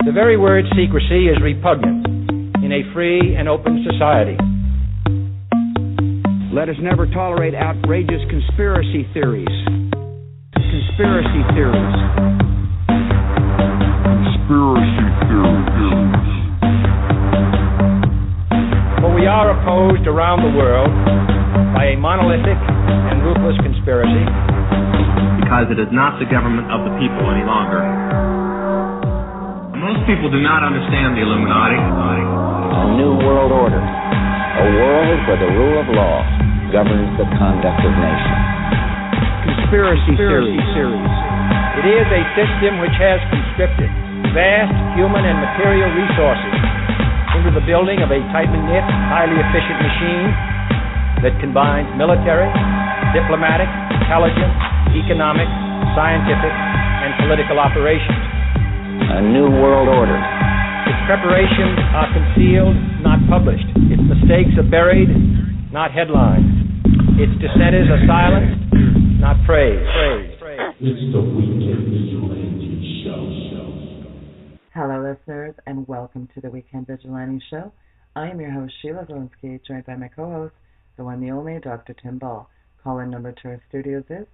The very word secrecy is repugnant in a free and open society. Let us never tolerate outrageous conspiracy theories. Conspiracy theories. Conspiracy theories. For we are opposed around the world by a monolithic and ruthless conspiracy. Because it is not the government of the people any longer. Most people do not understand the Illuminati. A new world order. A world where the rule of law governs the conduct of nations. Conspiracy theories. It is a system which has conscripted vast human and material resources into the building of a tightly knit, highly efficient machine that combines military, diplomatic, intelligence, economic, scientific, and political operations. A new world order. Its preparations are concealed, not published. Its mistakes are buried, not headlined. Its dissenters are silenced, not praised. It's the Weekend Vigilante Show. Hello, listeners, and welcome to the Weekend Vigilante Show. I am your host, Sheila, Zilinsky, joined by my co-host, the one, the only, Dr. Tim Ball. Call-in number to our studios is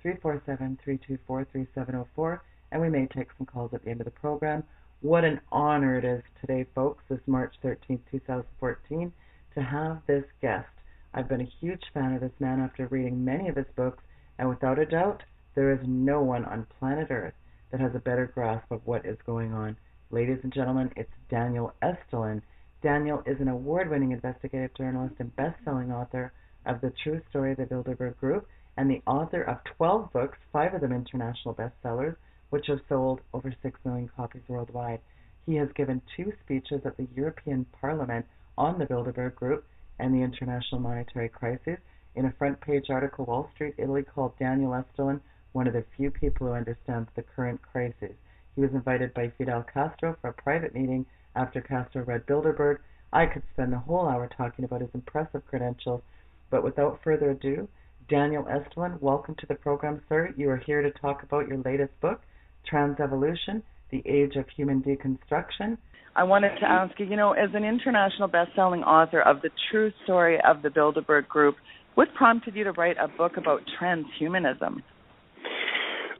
347-324-3704, and we may take some calls at the end of the program. What an honor it is today, folks, this March 13th, 2014, to have this guest. I've been a huge fan of this man after reading many of his books, and without a doubt, there is no one on planet Earth that has a better grasp of what is going on. Ladies and gentlemen, it's Daniel Estulin. Daniel is an award-winning investigative journalist and best-selling author of The True Story of the Bilderberg Group, and the author of 12 books, 5 of them international bestsellers, which have sold over 6 million copies worldwide. He has given 2 speeches at the European Parliament on the Bilderberg Group and the international monetary crisis. In a front-page article, Wall Street, Italy called Daniel Estulin one of the few people who understands the current crisis. He was invited by Fidel Castro for a private meeting after Castro read Bilderberg. I could spend the whole hour talking about his impressive credentials, but without further ado, Daniel Estulin, welcome to the program, sir. You are here to talk about your latest book, Trans-Evolution, The Age of Human Deconstruction. I wanted to ask you, as an international best-selling author of The True Story of the Bilderberg Group, what prompted you to write a book about transhumanism?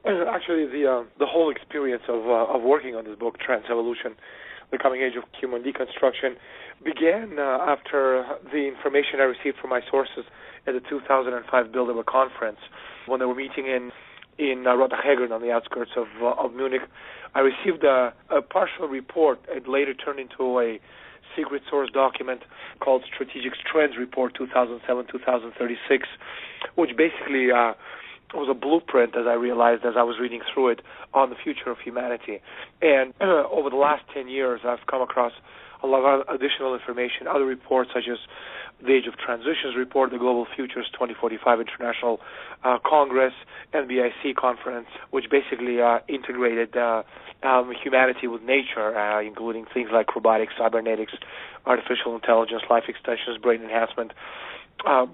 Actually, the whole experience of working on this book, Trans-Evolution, The Coming Age of Human Deconstruction, began after the information I received from my sources at the 2005 Bilderberg Conference, when they were meeting in Rotterdam on the outskirts of Munich. I received a partial report. It later turned into a secret source document called Strategic Trends Report 2007-2036, which basically was a blueprint, as I realized as I was reading through it, on the future of humanity. And over the last 10 years, I've come across a lot of additional information, other reports such as the Age of Transitions Report, the Global Futures 2045 International Congress, NBIC conference, which basically integrated humanity with nature, including things like robotics, cybernetics, artificial intelligence, life extensions, brain enhancement,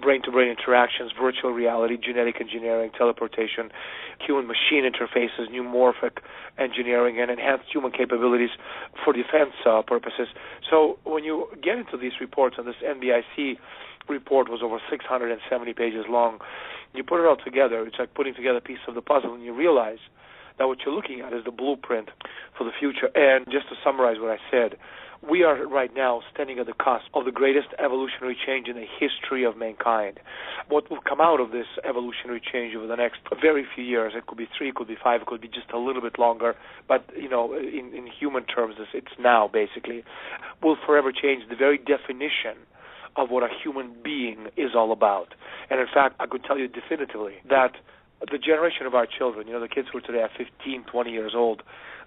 brain-to-brain interactions, virtual reality, genetic engineering, teleportation, human-machine interfaces, neuromorphic engineering, and enhanced human capabilities for defense purposes. So when you get into these reports, and this NBIC report was over 670 pages long, you put it all together, it's like putting together a piece of the puzzle, and you realize that what you're looking at is the blueprint for the future. And just to summarize what I said, we are right now standing at the cusp of the greatest evolutionary change in the history of mankind. What will come out of this evolutionary change over the next very few years, it could be 3, it could be 5, it could be just a little bit longer, but in human terms, it's now basically, will forever change the very definition of what a human being is all about. And in fact, I could tell you definitively that the generation of our children, the kids who are today are 15, 20 years old,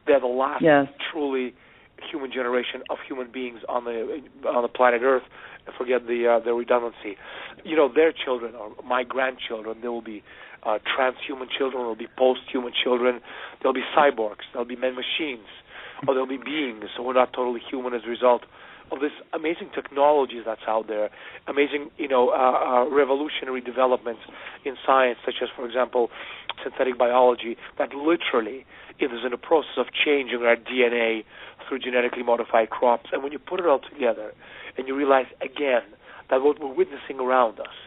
they're the last truly human generation of human beings on the planet Earth. Forget the redundancy. Their children, or my grandchildren, there will be transhuman children, there will be post-human children, there'll be cyborgs, there'll be machines, or there'll be beings who are not totally human as a result of this amazing technology that's out there, amazing, revolutionary developments in science, such as, for example, synthetic biology, that literally it is in the process of changing our DNA through genetically modified crops. And when you put it all together and you realize, again, that what we're witnessing around us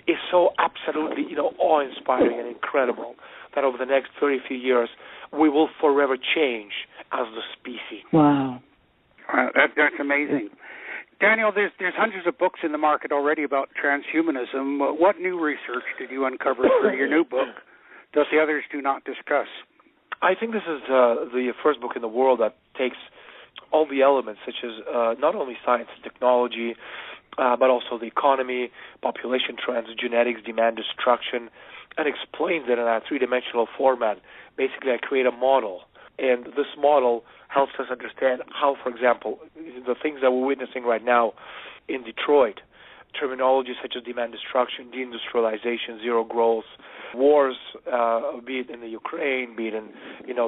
is so absolutely, awe-inspiring and incredible that over the next 30 few years, we will forever change as the species. Wow. That's amazing. Daniel, there's hundreds of books in the market already about transhumanism. What new research did you uncover for your new book that the others do not discuss? I think this is the first book in the world that takes all the elements, such as not only science and technology, but also the economy, population trends, genetics, demand destruction, and explains it in a three-dimensional format. Basically, I create a model, and this model helps us understand how, for example, the things that we're witnessing right now in Detroit, terminology such as demand destruction, deindustrialization, zero growth, wars, be it in the Ukraine, be it in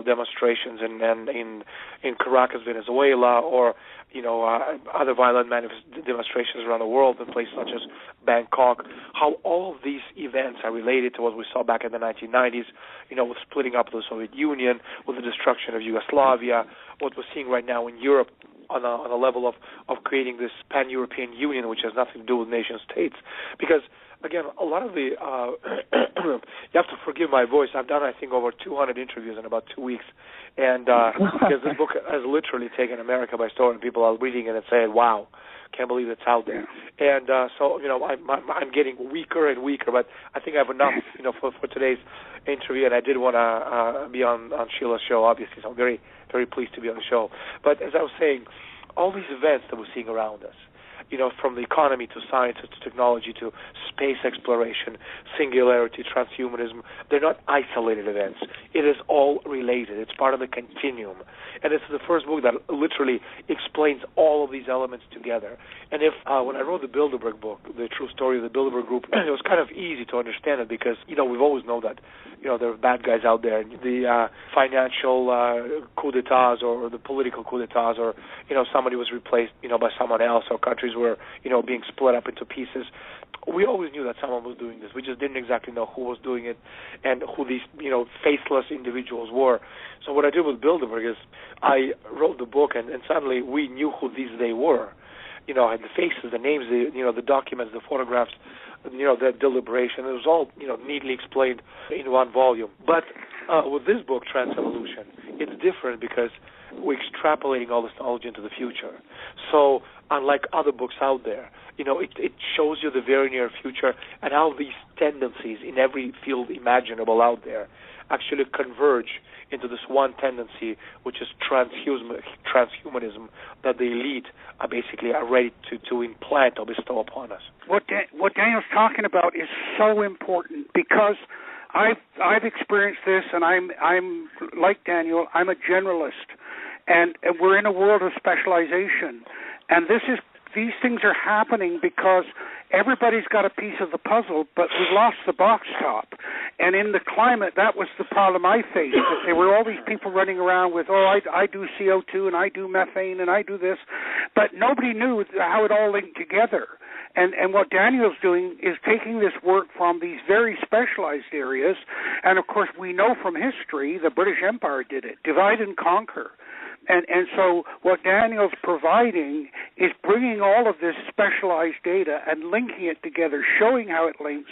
demonstrations in Caracas, Venezuela, or other violent demonstrations around the world in places such as Bangkok, how all of these events are related to what we saw back in the 1990s, with splitting up of the Soviet Union, with the destruction of Yugoslavia, what we're seeing right now in Europe on a level of creating this pan-European Union, which has nothing to do with nation states. Because, again, a lot of the you have to forgive my voice. I've done, I think, over 200 interviews in about 2 weeks, and because this book has literally taken America by storm, and people are reading it and saying, "Wow, can't believe it's out there." And so, I'm getting weaker and weaker, but I think I have enough, for today's interview, and I did want to be on Sheila's show, obviously, so I'm very, very pleased to be on the show. But as I was saying, all these events that we're seeing around us, from the economy to science to technology to space exploration, singularity, transhumanism, they're not isolated events. It is all related. It's part of the continuum. And it's the first book that literally explains all of these elements together. And when I wrote the Bilderberg book, The True Story of the Bilderberg Group, it was kind of easy to understand it because, we've always known that, there are bad guys out there. The financial coup d'etats or the political coup d'etats or, somebody was replaced, by someone else or countries were, being split up into pieces. We always knew that someone was doing this. We just didn't exactly know who was doing it and who these, faceless individuals were. So what I did with Bilderberg is I wrote the book, and suddenly we knew who they were. And the faces, the names, the documents, the photographs, the deliberation. It was all, neatly explained in one volume. But with this book, Trans-Evolution, it's different because we're extrapolating all this knowledge into the future. So unlike other books out there, it shows you the very near future and how these tendencies in every field imaginable out there actually converge into this one tendency, which is transhumanism, that the elite are ready to implant or bestow upon us. What Daniel's talking about is so important because I've experienced this, and I'm like Daniel. I'm a generalist, and we're in a world of specialization, and these things are happening because everybody's got a piece of the puzzle, but we've lost the box top. And in the climate, that was the problem I faced. There were all these people running around with, I do CO2 and I do methane and I do this, but nobody knew how it all linked together. And what Daniel's doing is taking this work from these very specialized areas, and of course we know from history the British Empire did it, divide and conquer. And so what Daniel's providing is bringing all of this specialized data and linking it together, showing how it links,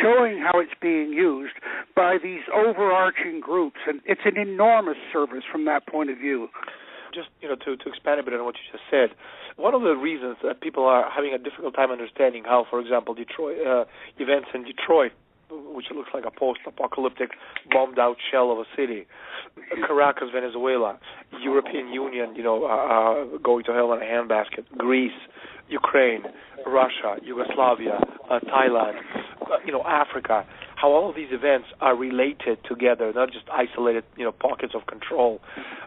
showing how it's being used by these overarching groups. And it's an enormous service from that point of view. Just, to expand a bit on what you just said, one of the reasons that people are having a difficult time understanding how, for example, events in Detroit, which looks like a post-apocalyptic, bombed-out shell of a city, Caracas, Venezuela, European Union, going to hell in a handbasket, Greece, Ukraine, Russia, Yugoslavia, Thailand, Africa, how all of these events are related together, not just isolated, pockets of control.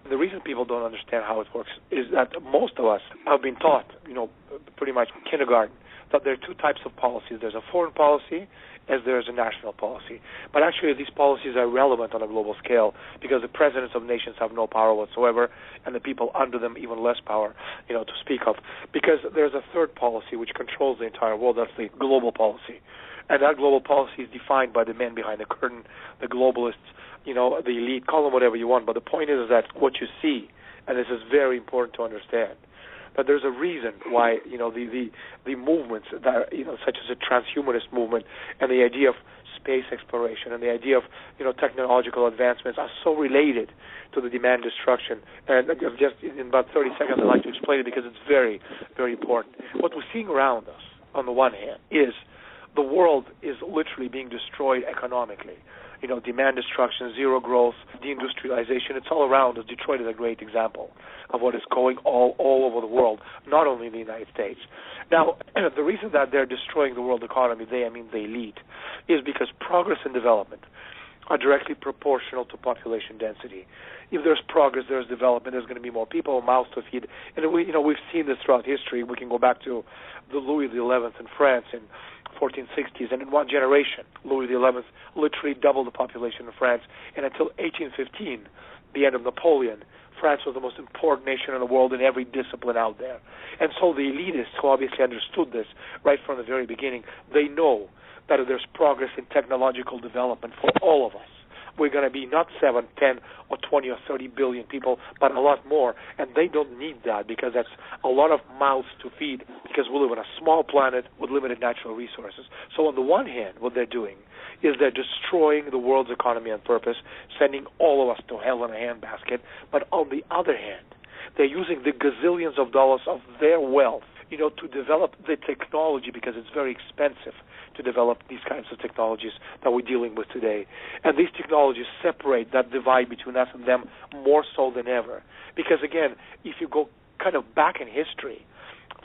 The reason people don't understand how it works is that most of us have been taught, pretty much kindergarten, that there are two types of policies. There's a foreign policy as there is a national policy. But actually these policies are relevant on a global scale because the presidents of nations have no power whatsoever and the people under them even less power, to speak of. Because there's a third policy which controls the entire world. That's the global policy. And that global policy is defined by the men behind the curtain, the globalists, the elite, call them whatever you want. But the point is that what you see and this is very important to understand, that there's a reason why the movements that are, such as a transhumanist movement and the idea of space exploration and the idea of technological advancements are so related to the demand destruction. And just in about 30 seconds, I'd like to explain it because it's very, very important. What we're seeing around us, on the one hand, is the world is literally being destroyed economically. Demand destruction, zero growth, deindustrialization, it's all around us. Detroit is a great example of what is going all over the world, not only in the United States. Now, the reason that they're destroying the world economy, the elite, is because progress and development are directly proportional to population density. If there's progress, there's development, there's going to be more people, mouths to feed. And we've seen this throughout history. We can go back to the Louis XI in France in 1460s, and in one generation, Louis XI literally doubled the population of France. And until 1815, the end of Napoleon, France was the most important nation in the world in every discipline out there. And so the elitists, who obviously understood this right from the very beginning, they know that if there's progress in technological development for all of us, we're going to be not 7, 10, or 20 or 30 billion people, but a lot more. And they don't need that because that's a lot of mouths to feed because we live on a small planet with limited natural resources. So on the one hand, what they're doing is they're destroying the world's economy on purpose, sending all of us to hell in a handbasket. But on the other hand, they're using the gazillions of dollars of their wealth, to develop the technology because it's very expensive to develop these kinds of technologies that we're dealing with today. And these technologies separate that divide between us and them more so than ever. Because, again, if you go kind of back in history,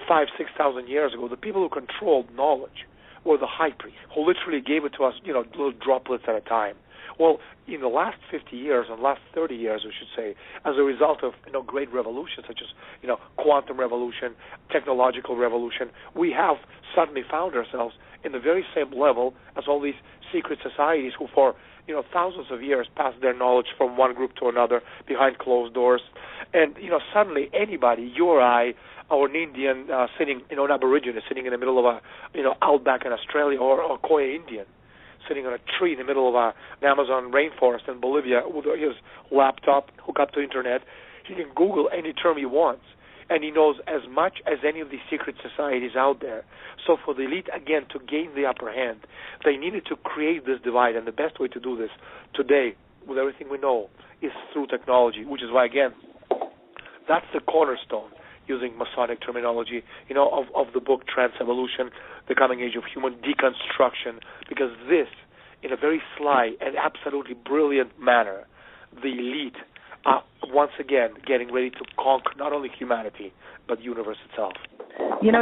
5,000, 6,000 years ago, the people who controlled knowledge were the high priests, who literally gave it to us, little droplets at a time. Well, in the last 50 years, and last 30 years, we should say, as a result of great revolutions such as quantum revolution, technological revolution, we have suddenly found ourselves in the very same level as all these secret societies who for thousands of years passed their knowledge from one group to another behind closed doors. And suddenly anybody, you or I, or an Indian sitting, an Aborigine sitting in the middle of a outback in Australia, or a Koya Indian sitting on a tree in the middle of an Amazon rainforest in Bolivia with his laptop hooked up to the internet, he can Google any term he wants. And he knows as much as any of these secret societies out there. So for the elite, again, to gain the upper hand, they needed to create this divide. And the best way to do this today, with everything we know, is through technology, which is why, again, that's the cornerstone, using Masonic terminology, of the book Trans-Evolution, The Coming Age of Human Deconstruction, because this, in a very sly and absolutely brilliant manner, the elite are once again getting ready to conquer not only humanity, but the universe itself.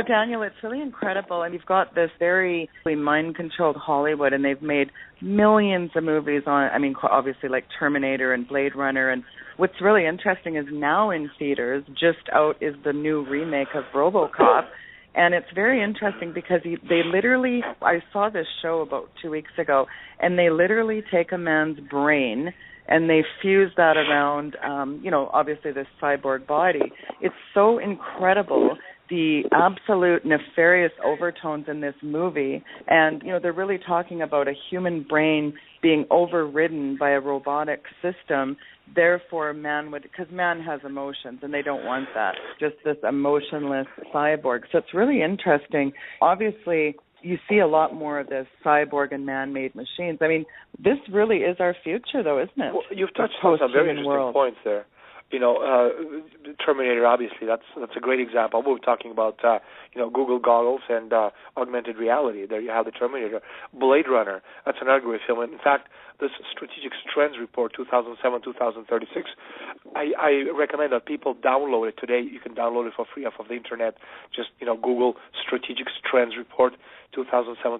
Daniel, it's really incredible. And you've got this very mind-controlled Hollywood, and they've made millions of movies on, obviously like Terminator and Blade Runner. And what's really interesting is now in theaters, just out is the new remake of RoboCop. And it's very interesting because they literally, I saw this show about 2 weeks ago, and they literally take a man's brain and they fuse that around, obviously this cyborg body. It's so incredible, the absolute nefarious overtones in this movie. And, they're really talking about a human brain being overridden by a robotic system. Therefore, because man has emotions, and they don't want that, just this emotionless cyborg. So it's really interesting. Obviously, you see a lot more of this cyborg and man-made machines. This really is our future, though, isn't it? Well, you've touched on some very interesting points there. Terminator, obviously, that's a great example. We were talking about, Google goggles and augmented reality. There you have the Terminator. Blade Runner, that's another great film. In fact, this Strategic Trends Report 2007-2036, I recommend that people download it today. You can download it for free off of the internet. Just, Google Strategic Trends Report 2007-2036.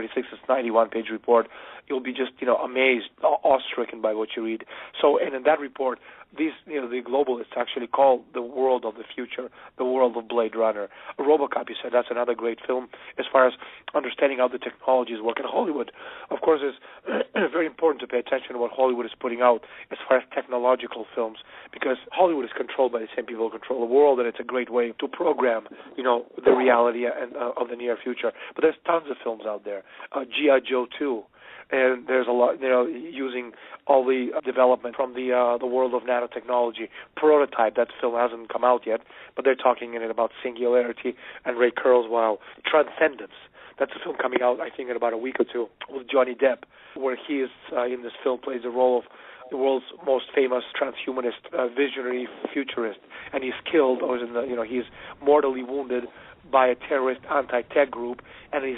It's a 91-page report. You'll be just, amazed, awestricken by what you read. So, and in that report, these, the globalists actually call the world of the future the world of Blade Runner. RoboCop, you said, that's another great film as far as understanding how the technologies work. In Hollywood, of course, it's very important to pay attention to what Hollywood is putting out as far as technological films, because Hollywood is controlled by the same people who control the world, and it's a great way to program, the reality of the near future. But there's tons of films out there. G.I. Joe 2. and there's a lot, using all the development from the world of nanotechnology. Prototype, that film hasn't come out yet, but they're talking in it about singularity and Ray Kurzweil. Transcendence, that's a film coming out, I think, in about a week or two, with Johnny Depp, where he is, in this film, plays the role of the world's most famous transhumanist, visionary futurist, and he's killed, or he's mortally wounded by a terrorist anti-tech group, and he's,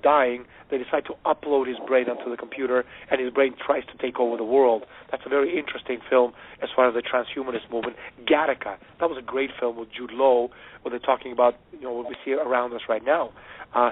dying. They decide to upload his brain onto the computer, and his brain tries to take over the world. That's a very interesting film as far as the transhumanist movement. Gattaca, that was a great film with Jude Law, where they're talking about, what we see around us right now,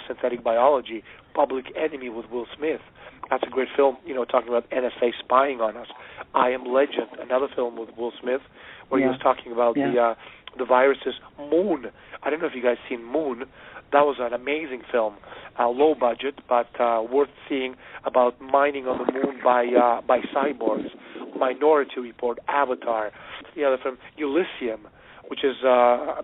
synthetic biology. Public Enemy with Will Smith, that's a great film, talking about NSA spying on us. I Am Legend, another film with Will Smith, where he was talking about the viruses. Moon, I don't know if you guys seen Moon. That was an amazing film, low budget, but worth seeing, about mining on the moon by cyborgs. Minority Report, Avatar, the other film, Elysium, which is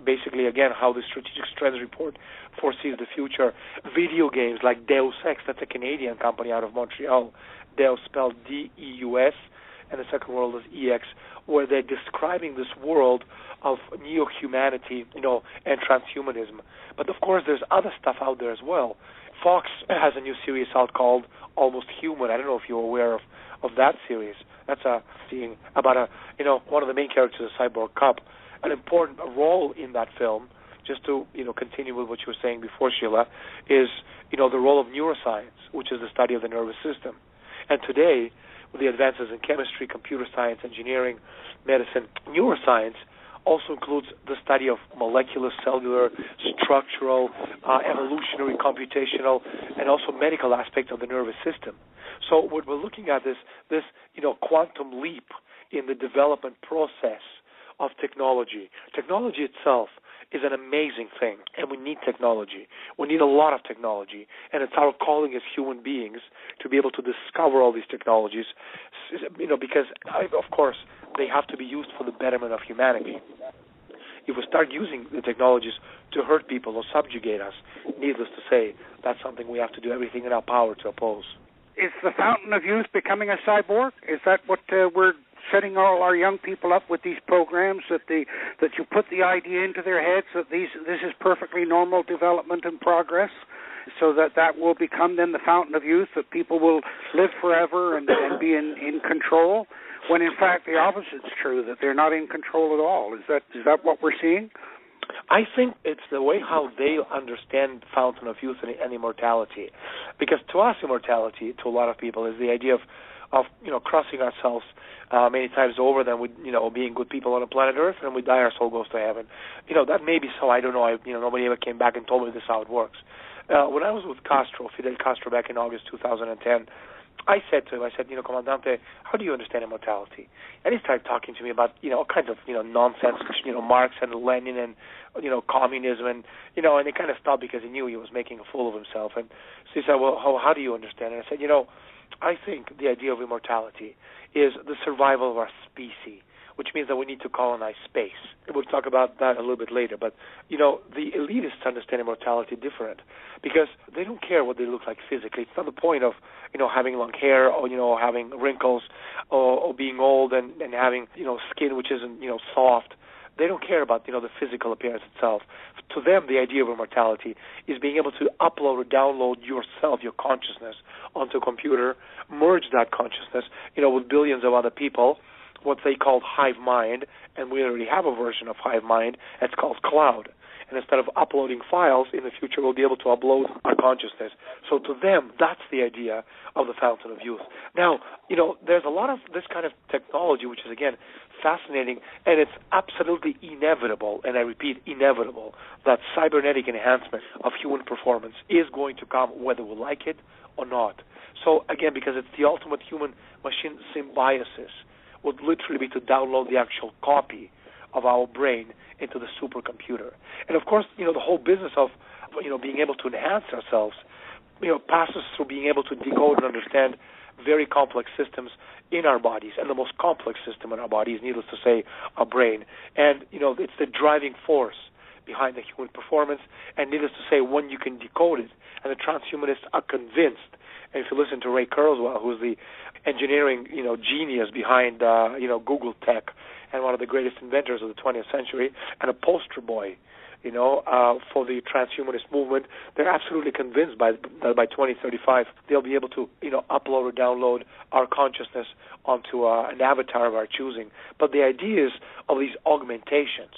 basically, again, how the Strategic Strengths Report foresees the future. Video games like Deus Ex, that's a Canadian company out of Montreal. Deus spelled D-E-U-S, and the second world is E-X, where they're describing this world of neo-humanity, and transhumanism. But, of course, there's other stuff out there as well. Fox has a new series out called Almost Human. I don't know if you're aware of that series. That's about one of the main characters is a cyborg cop. An important role in that film, just to continue with what you were saying before, Sheila, is the role of neuroscience, which is the study of the nervous system. And today, with the advances in chemistry, computer science, engineering, medicine, neuroscience also includes the study of molecular, cellular, structural, evolutionary, computational, and also medical aspects of the nervous system. So what we're looking at is this quantum leap in the development process of technology. Technology itself is an amazing thing, and we need technology. We need a lot of technology, and it's our calling as human beings to be able to discover all these technologies, because, of course, they have to be used for the betterment of humanity. If we start using the technologies to hurt people or subjugate us, needless to say, that's something we have to do everything in our power to oppose. Is the Fountain of Youth becoming a cyborg? Is that what we're setting all our young people up with, these programs that you put the idea into their heads that this is perfectly normal development and progress, so that will become then the Fountain of Youth, that people will live forever and be in control, when in fact the opposite's true, that they're not in control at all. Is that what we're seeing? I think it's the way how they understand Fountain of Youth and immortality, because to us immortality, to a lot of people, is the idea of crossing ourselves many times over, then we being good people on the planet Earth, and we die, our soul goes to heaven. That may be so. I don't know. Nobody ever came back and told me this is how it works. When I was with Fidel Castro, back in August 2010, I said to him, Comandante, how do you understand immortality? And he started talking to me about, all kinds of, nonsense, Marx and Lenin and, communism, and it kind of stopped because he knew he was making a fool of himself. And so he said, well, how do you understand it? I said, I think the idea of immortality is the survival of our species, which means that we need to colonize space. We'll talk about that a little bit later. But, the elitists understand immortality different, because they don't care what they look like physically. It's not the point of, having long hair or, having wrinkles or being old and having, skin which isn't, soft. They don't care about, the physical appearance itself. To them, the idea of immortality is being able to upload or download yourself, your consciousness, onto a computer, merge that consciousness, with billions of other people, what they call hive mind, and we already have a version of hive mind. It's called cloud. And instead of uploading files, in the future we'll be able to upload our consciousness. So to them, that's the idea of the Fountain of Youth. Now, there's a lot of this kind of technology, which is, again, fascinating, and it's absolutely inevitable, and I repeat, inevitable, that cybernetic enhancement of human performance is going to come whether we like it or not. So, again, because it's the ultimate human-machine symbiosis, would literally be to download the actual copy of our brain into the supercomputer. And, of course, the whole business of, being able to enhance ourselves, passes through being able to decode and understand very complex systems in our bodies. And the most complex system in our bodies, needless to say, our brain. And, it's the driving force behind the human performance. And needless to say, when you can decode it, and the transhumanists are convinced, And if you listen to Ray Kurzweil, who's the engineering, genius behind, Google Tech and one of the greatest inventors of the 20th century and a poster boy, for the transhumanist movement, they're absolutely convinced that by 2035 they'll be able to, upload or download our consciousness onto an avatar of our choosing. But the ideas of these augmentations,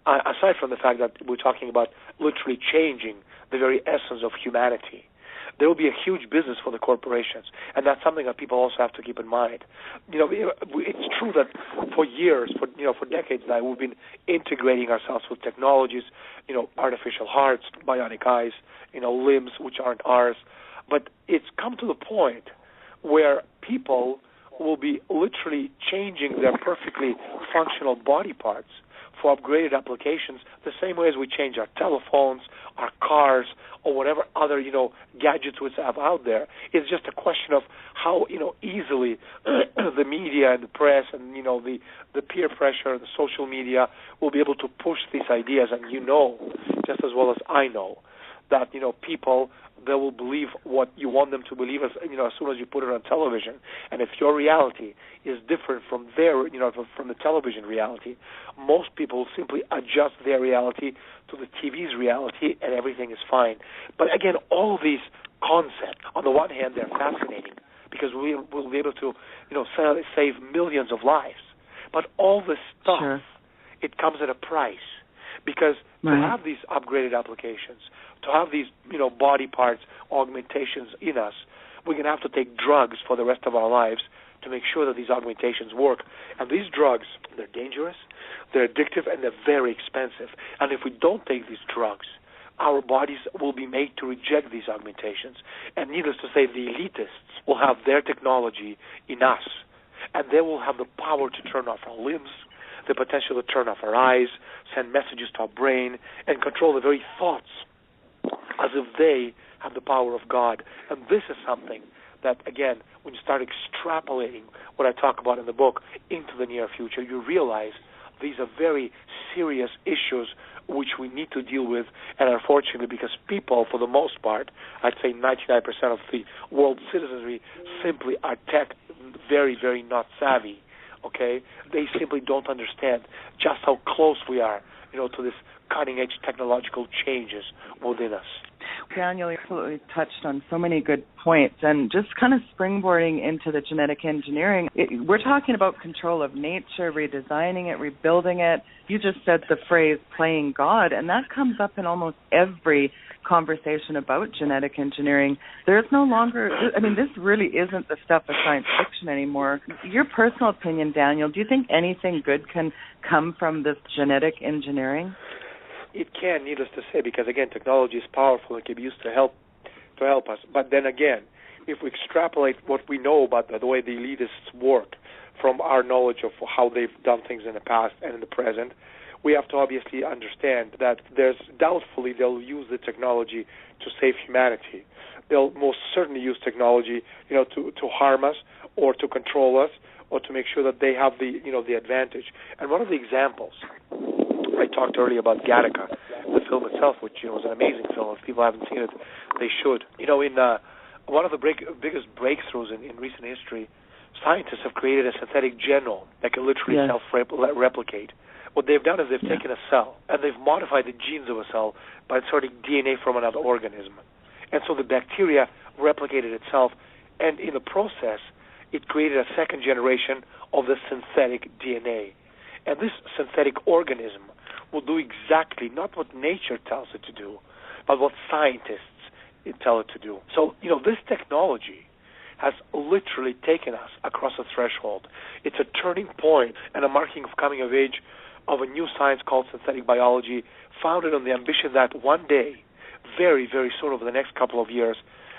aside from the fact that we're talking about literally changing the very essence of humanity, there will be a huge business for the corporations, and that's something that people also have to keep in mind. It's true that for years, for decades now, we've been integrating ourselves with technologies, artificial hearts, bionic eyes, limbs which aren't ours. But it's come to the point where people will be literally changing their perfectly functional body parts for upgraded applications the same way as we change our telephones, our cars, or whatever other, gadgets we have out there. It's just a question of how, easily the media and the press and, the peer pressure and the social media will be able to push these ideas. And just as well as I know, that, people, they will believe what you want them to believe as soon as you put it on television. And if your reality is different from their, from the television reality, most people will simply adjust their reality to the TV's reality, and everything is fine. But again, all these concepts, on the one hand, they're fascinating because we'll be able to, save millions of lives. But all this stuff, sure, it comes at a price, because to have these upgraded applications, to have these, body parts, augmentations in us, we're going to have to take drugs for the rest of our lives to make sure that these augmentations work. And these drugs, they're dangerous, they're addictive, and they're very expensive. And if we don't take these drugs, our bodies will be made to reject these augmentations. And needless to say, the elitists will have their technology in us, and they will have the power to turn off our limbs, the potential to turn off our eyes, send messages to our brain, and control the very thoughts as if they have the power of God. And this is something that, again, when you start extrapolating what I talk about in the book into the near future, you realize these are very serious issues which we need to deal with. And unfortunately, because people, for the most part, I'd say 99% of the world citizenry simply are tech very, very not savvy. Okay, they simply don't understand just how close we are, to this cutting-edge technological changes within us. Daniel, you absolutely touched on so many good points, and just kind of springboarding into the genetic engineering, we're talking about control of nature, redesigning it, rebuilding it. You just said the phrase playing God, and that comes up in almost every conversation about genetic engineering. There's no longer, this really isn't the stuff of science fiction anymore. Your personal opinion, Daniel, do you think anything good can come from this genetic engineering? It can, needless to say, because, again, technology is powerful and can be used to help us. But then again, if we extrapolate what we know about the way the elitists work from our knowledge of how they've done things in the past and in the present, we have to obviously understand that doubtfully they'll use the technology to save humanity. They'll most certainly use technology, to harm us or to control us or to make sure that they have the advantage. And one of the examples, I talked earlier about Gattaca, the film itself, which was an amazing film. If people haven't seen it, they should. In one of the biggest breakthroughs in recent history, scientists have created a synthetic genome that can literally self-replicate. What they've done is they've taken a cell and they've modified the genes of a cell by inserting DNA from another organism. And so the bacteria replicated itself, and in the process, it created a second generation of the synthetic DNA. And this synthetic organism will do exactly not what nature tells it to do, but what scientists tell it to do. So, this technology has literally taken us across a threshold. It's a turning point and a marking of coming of age of a new science called synthetic biology, founded on the ambition that one day, very, very soon over the next couple of years,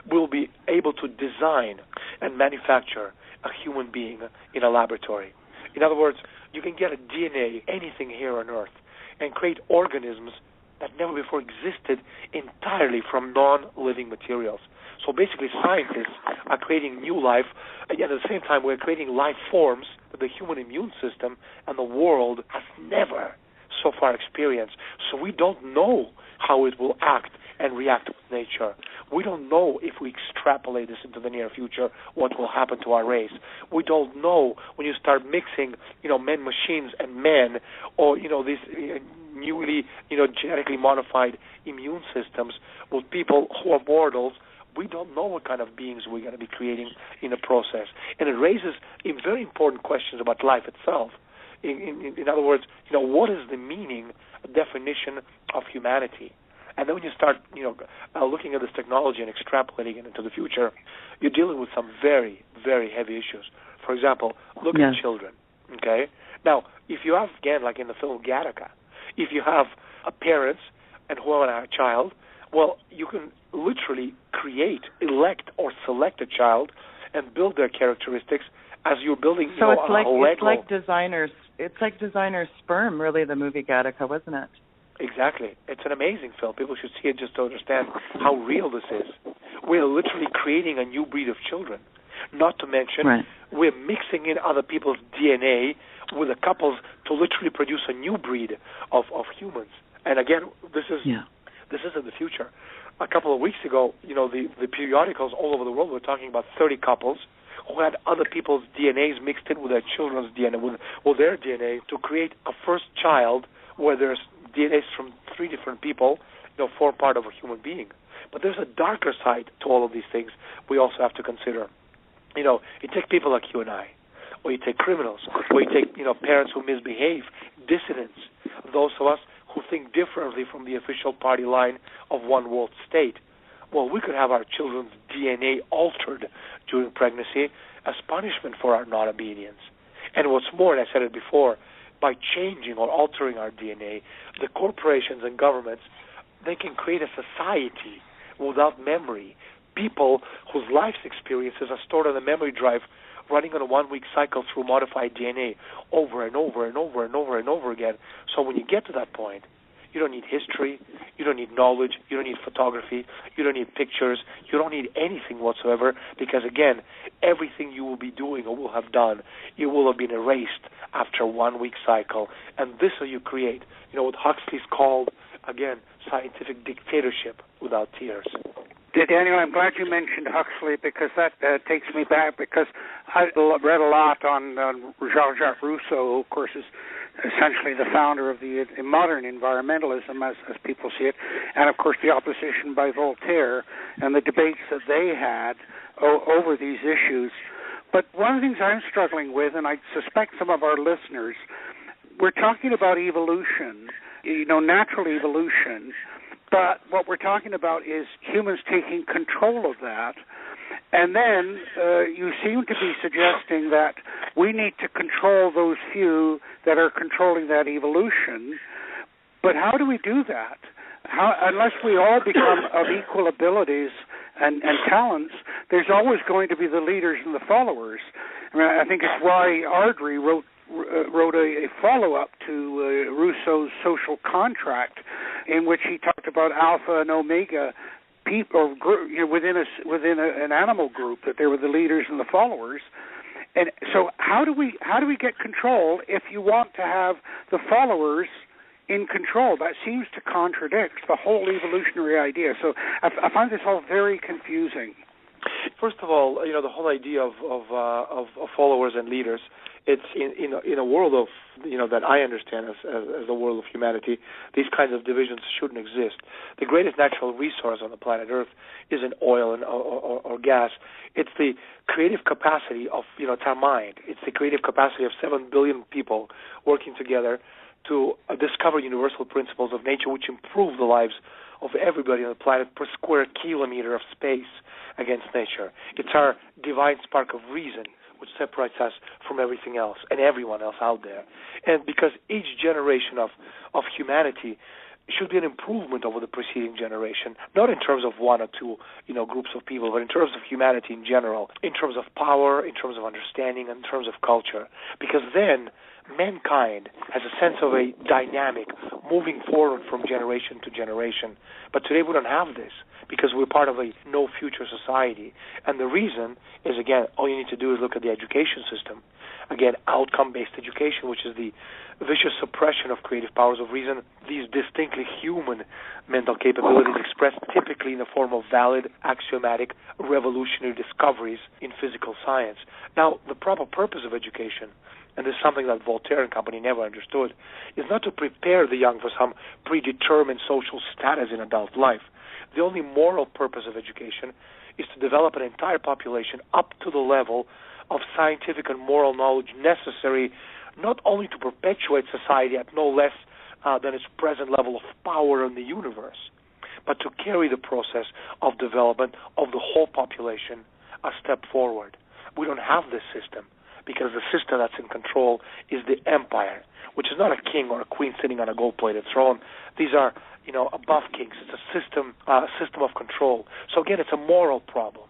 we'll be able to design and manufacture a human being in a laboratory. In other words, you can get a DNA, anything here on Earth, and create organisms that never before existed entirely from non-living materials. So basically, scientists are creating new life, and yet at the same time, we're creating life forms that the human immune system and the world has never so far experienced. So we don't know how it will act and react with nature. We don't know if we extrapolate this into the near future what will happen to our race. We don't know when you start mixing, men, machines, and men, or these newly, genetically modified immune systems with people who are mortals. We don't know what kind of beings we're going to be creating in the process, and it raises very important questions about life itself. In other words, what is the meaning, definition of humanity? And then when you start, looking at this technology and extrapolating it into the future, you're dealing with some very, very heavy issues. For example, look at children, okay? Now, if you have, again, like in the film Gattaca, if you have parents and who have a child, well, you can literally create, elect, or select a child and build their characteristics as you're building, so it's a Lego. It's like designer's sperm, really, the movie Gattaca, wasn't it? Exactly. It's an amazing film. People should see it just to understand how real this is. We're literally creating a new breed of children. Not to mention, we're mixing in other people's DNA with the couples to literally produce a new breed of humans. And again, this is in the future. A couple of weeks ago, the periodicals all over the world were talking about 30 couples who had other people's DNAs mixed in with their children's DNA, with their DNA, to create a first child where there's DNAs from 3 different people, form part of a human being. But there's a darker side to all of these things we also have to consider. You take people like you and I, or you take criminals, or you take, parents who misbehave, dissidents, those of us who think differently from the official party line of one world state. Well, we could have our children's DNA altered during pregnancy as punishment for our non-obedience. And what's more, and I said it before, by changing or altering our DNA, the corporations and governments, they can create a society without memory. People whose life's experiences are stored on a memory drive running on a 1-week cycle through modified DNA over and over and over and over and over again. So when you get to that point, you don't need history, you don't need knowledge, you don't need photography, you don't need pictures, you don't need anything whatsoever, because again, everything you will be doing or will have done, it will have been erased after a 1-week cycle. And this will you create, what Huxley's called, again, scientific dictatorship without tears. Daniel, I'm glad you mentioned Huxley, because that takes me back, because I read a lot on Jean-Jacques Rousseau, who, of course, is essentially the founder of the modern environmentalism, as people see it, and, of course, the opposition by Voltaire and the debates that they had over these issues. But one of the things I'm struggling with, and I suspect some of our listeners, we're talking about evolution, natural evolution, but what we're talking about is humans taking control of that. And then you seem to be suggesting that we need to control those few that are controlling that evolution. But how do we do that? Unless we all become of equal abilities and talents, there's always going to be the leaders and the followers. I think it's why Ardrey wrote a follow-up to Rousseau's Social Contract, in which he talked about alpha and omega people, within an animal group, that there were the leaders and the followers. And so, how do we get control if you want to have the followers in control? That seems to contradict the whole evolutionary idea. So, I find this all very confusing. First of all, the whole idea of followers and leaders. It's in a world of that I understand as the world of humanity. These kinds of divisions shouldn't exist. The greatest natural resource on the planet Earth isn't oil and or gas. It's the creative capacity of it's our mind. It's the creative capacity of 7 billion people working together to discover universal principles of nature which improve the lives of everybody on the planet per square kilometer of space against nature. It's our divine spark of reason which separates us from everything else and everyone else out there. And because each generation of humanity should be an improvement over the preceding generation, not in terms of one or two groups of people, but in terms of humanity in general, in terms of power, in terms of understanding, in terms of culture. Because then mankind has a sense of a dynamic moving forward from generation to generation. But today we don't have this because we're part of a no-future society. And the reason is, again, all you need to do is look at the education system. again, outcome-based education, which is the vicious suppression of creative powers of reason, these distinctly human mental capabilities expressed typically in the form of valid, axiomatic, revolutionary discoveries in physical science. Now, the proper purpose of education, and this is something that Voltaire and company never understood, is not to prepare the young for some predetermined social status in adult life. The only moral purpose of education is to develop an entire population up to the level of scientific and moral knowledge necessary not only to perpetuate society at no less than its present level of power in the universe, but to carry the process of development of the whole population a step forward. We don't have this system because the system that's in control is the empire, which is not a king or a queen sitting on a gold-plated throne. These are, above kings. It's a system of control. So again, it's a moral problem,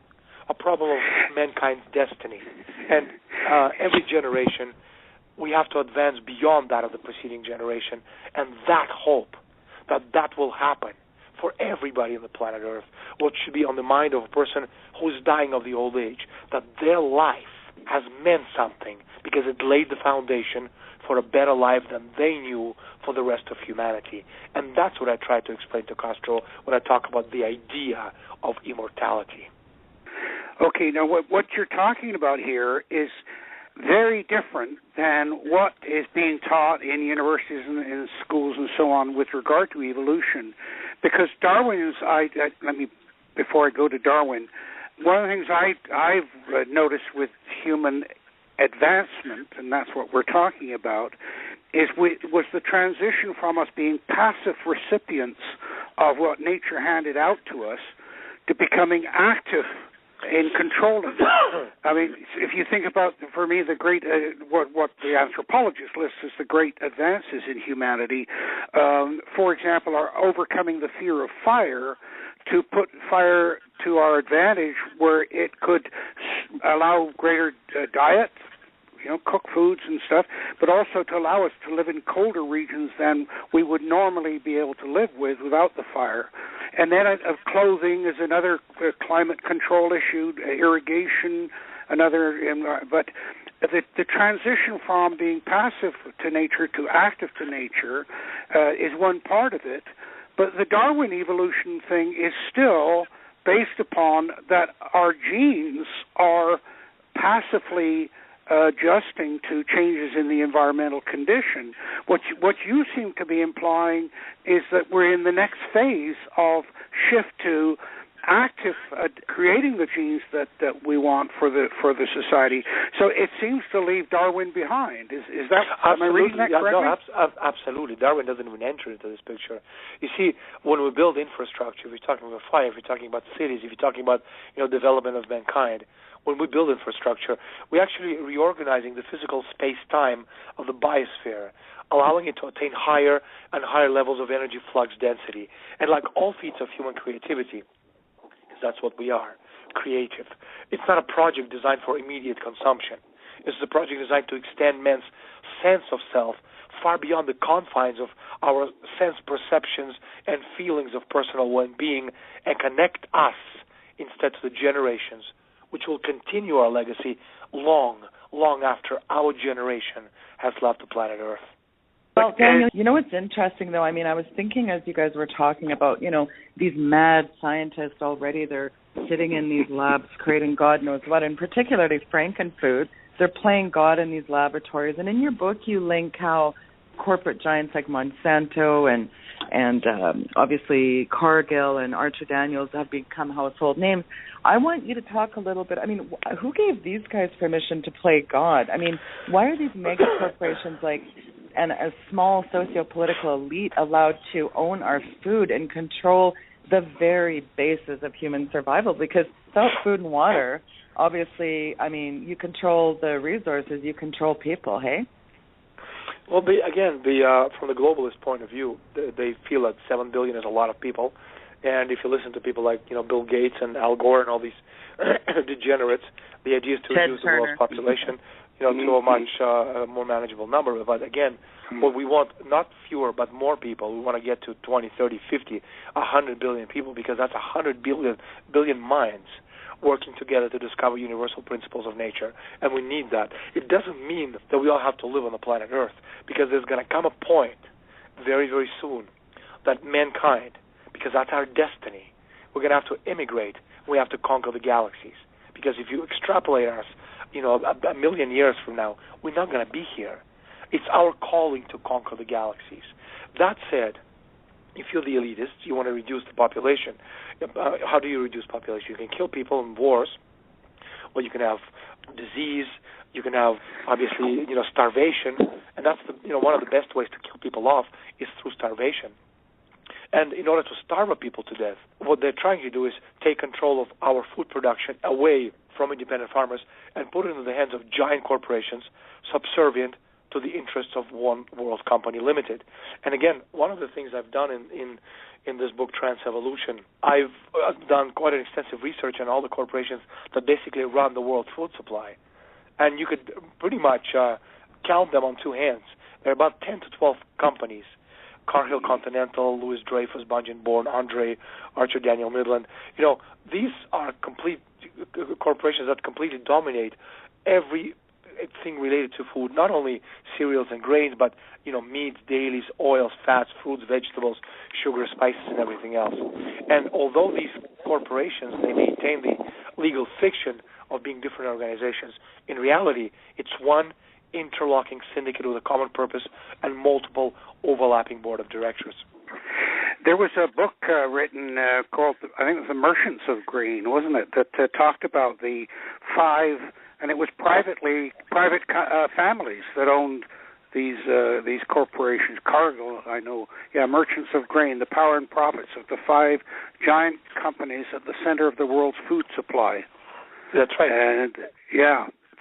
a problem of mankind's destiny. And every generation, we have to advance beyond that of the preceding generation, and that hope that will happen for everybody on the planet Earth, what should be on the mind of a person who is dying of the old age, that their life has meant something because it laid the foundation for a better life than they knew for the rest of humanity. And that's what I try to explain to Castro when I talk about the idea of immortality. Okay, now what you're talking about here is very different than what is being taught in universities and in schools and so on with regard to evolution. Because Darwin's, before I go to Darwin, one of the things I've noticed with human advancement, and that's what we're talking about, was the transition from us being passive recipients of what nature handed out to us to becoming active in controlling it. I mean, if you think about, for me, the great, what the anthropologist lists as the great advances in humanity, for example, are overcoming the fear of fire to put fire to our advantage where it could allow greater diet, cook foods and stuff, but also to allow us to live in colder regions than we would normally be able to live with without the fire. And then clothing is another climate control issue, irrigation, another. But the transition from being passive to nature to active to nature is one part of it. But the Darwin evolution thing is still based upon that our genes are passively adjusting to changes in the environmental condition. What you seem to be implying is that we're in the next phase of shift to active creating the genes that we want for the society. So it seems to leave Darwin behind. Is that, am I reading that correctly? No, absolutely. Darwin doesn't even enter into this picture. You see, when we build infrastructure, if you're talking about fire, if you're talking about cities, if you're talking about development of mankind, when we build infrastructure, we're actually reorganizing the physical space-time of the biosphere, allowing it to attain higher and higher levels of energy flux density. And like all feats of human creativity, that's what we are, creative. It's not a project designed for immediate consumption. It's a project designed to extend man's sense of self far beyond the confines of our sense perceptions and feelings of personal well-being and connect us instead to the generations which will continue our legacy long, long after our generation has left the planet Earth. Well, Daniel, what's interesting, though? I mean, I was thinking as you guys were talking about, these mad scientists already, they're sitting in these labs creating God knows what, and particularly Frankenfood. They're playing God in these laboratories. And in your book, you link how corporate giants like Monsanto and obviously Cargill and Archer Daniels have become household names. I want you to talk a little bit. I mean, who gave these guys permission to play God? I mean, why are these mega corporations and a small socio-political elite allowed to own our food and control the very basis of human survival? Because without food and water, obviously, I mean, you control the resources, you control people, hey? Well, from the globalist point of view, they feel that 7 billion is a lot of people. And if you listen to people like, Bill Gates and Al Gore and all these degenerates, the idea is to reduce the world's population, to a much more manageable number. But again, what we want, not fewer, but more people. We want to get to 20, 30, 50, 100 billion people, because that's 100 billion minds working together to discover universal principles of nature, and we need that. It doesn't mean that we all have to live on the planet Earth, because there's going to come a point very, very soon that mankind, because that's our destiny, we're going to have to immigrate. We have to conquer the galaxies, because if you extrapolate us, a million years from now, we're not going to be here. It's our calling to conquer the galaxies. That said, if you're the elitists, you want to reduce the population. How do you reduce population? You can kill people in wars, or you can have disease. You can have, obviously, starvation, and that's one of the best ways to kill people off is through starvation. And in order to starve people to death, what they're trying to do is take control of our food production away from independent farmers and put it into the hands of giant corporations subservient to the interests of one world company limited. And again, one of the things I've done in this book, Trans-Evolution, I've done quite an extensive research on all the corporations that basically run the world's food supply. And you could pretty much count them on two hands. There are about 10 to 12 companies: Cargill Continental, Louis Dreyfus, Bunge & Born, Andre, Archer Daniel Midland. These are complete corporations that completely dominate everything related to food, not only cereals and grains, but meats, dailies, oils, fats, fruits, vegetables, sugar, spices, and everything else. And although these corporations, they maintain the legal fiction of being different organizations, in reality, it's one interlocking syndicate with a common purpose and multiple overlapping board of directors. There was a book written called, I think it was The Merchants of Grain, wasn't it, that talked about the 5, and it was private families that owned these corporations. Cargill, I know, Merchants of Grain, the power and profits of the 5 giant companies at the center of the world's food supply. That's right. And